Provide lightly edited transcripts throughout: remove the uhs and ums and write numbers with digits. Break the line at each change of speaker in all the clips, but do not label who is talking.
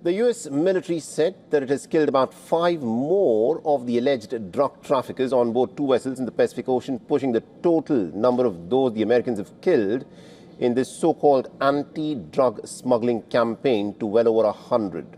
The U.S. military said that it has killed about 5 more of the alleged drug traffickers on board 2 vessels in the Pacific Ocean, pushing the total number of those the Americans have killed in this so-called anti-drug smuggling campaign to well over 100.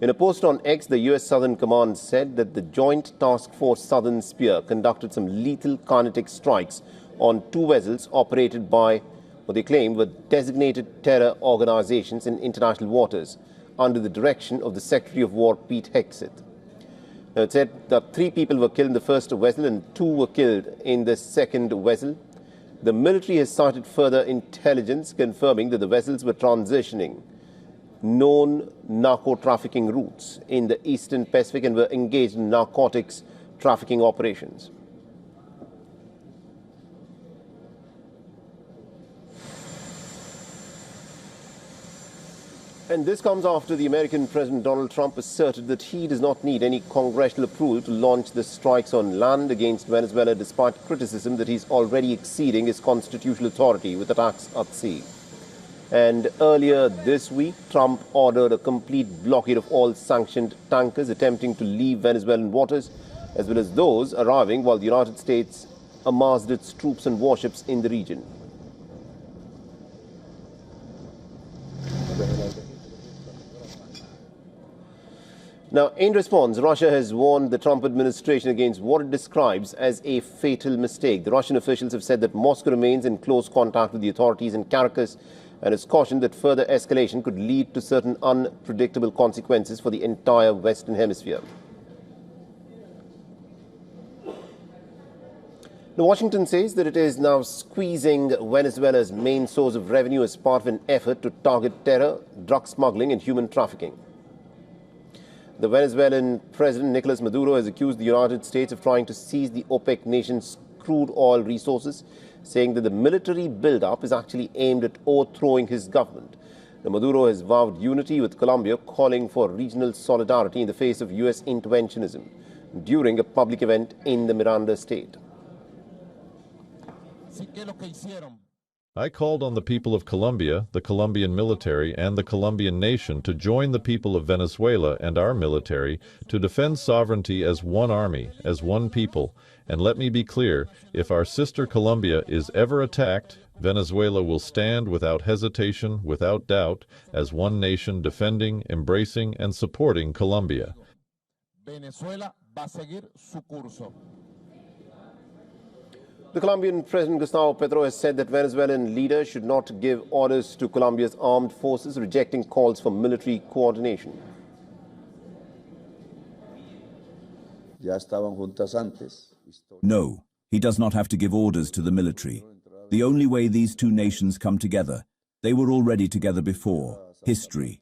In a post on X, the U.S. Southern Command said that the Joint Task Force Southern Spear conducted some lethal kinetic strikes on 2 vessels operated by what they claimed were designated terror organizations in international waters under the direction of the Secretary of War, Pete Hegseth. Now, it said that 3 people were killed in the first vessel and 2 were killed in the second vessel. The military has cited further intelligence confirming that the vessels were transitioning known narco-trafficking routes in the Eastern Pacific and were engaged in narcotics trafficking operations. And this comes after the American President Donald Trump asserted that he does not need any congressional approval to launch the strikes on land against Venezuela, despite criticism that he's already exceeding his constitutional authority with attacks at sea. And earlier this week, Trump ordered a complete blockade of all sanctioned tankers attempting to leave Venezuelan waters, as well as those arriving while the United States amassed its troops and warships in the region. Now, in response, Russia has warned the Trump administration against what it describes as a fatal mistake. The Russian officials have said that Moscow remains in close contact with the authorities in Caracas and has cautioned that further escalation could lead to certain unpredictable consequences for the entire Western Hemisphere. Now, Washington says that it is now squeezing Venezuela's main source of revenue as part of an effort to target terror, drug smuggling and human trafficking. The Venezuelan President Nicolas Maduro has accused the United States of trying to seize the OPEC nation's crude oil resources, saying that the military buildup is actually aimed at overthrowing his government. Now, Maduro has vowed unity with Colombia, calling for regional solidarity in the face of U.S. interventionism during a public event in the Miranda state.
I called on the people of Colombia, the Colombian military, and the Colombian nation to join the people of Venezuela and our military to defend sovereignty as one army, as one people. And let me be clear, if our sister Colombia is ever attacked, Venezuela will stand without hesitation, without doubt, as one nation defending, embracing, and supporting Colombia.
Venezuela va a seguir su curso.
The Colombian President Gustavo Petro has said that Venezuelan leaders should not give orders to Colombia's armed forces, rejecting calls for military coordination.
No, he does not have to give orders to the military. The only way these 2 nations come together, they were already together before, history.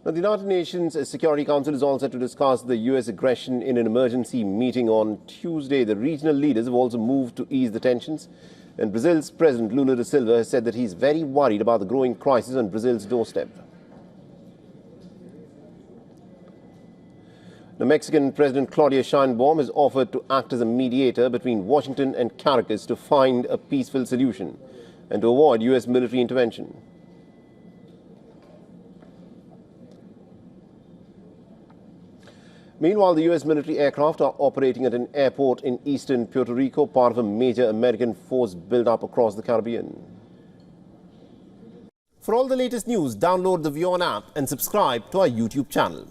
Now, the United Nations Security Council is all set to discuss the U.S. aggression in an emergency meeting on Tuesday. The regional leaders have also moved to ease the tensions. And Brazil's President Lula da Silva has said that he's very worried about the growing crisis on Brazil's doorstep. The Mexican President Claudia Sheinbaum has offered to act as a mediator between Washington and Caracas to find a peaceful solution and to avoid U.S. military intervention. Meanwhile, the U.S. military aircraft are operating at an airport in eastern Puerto Rico, part of a major American force build-up across the Caribbean. For all the latest news, download the WION app and subscribe to our YouTube channel.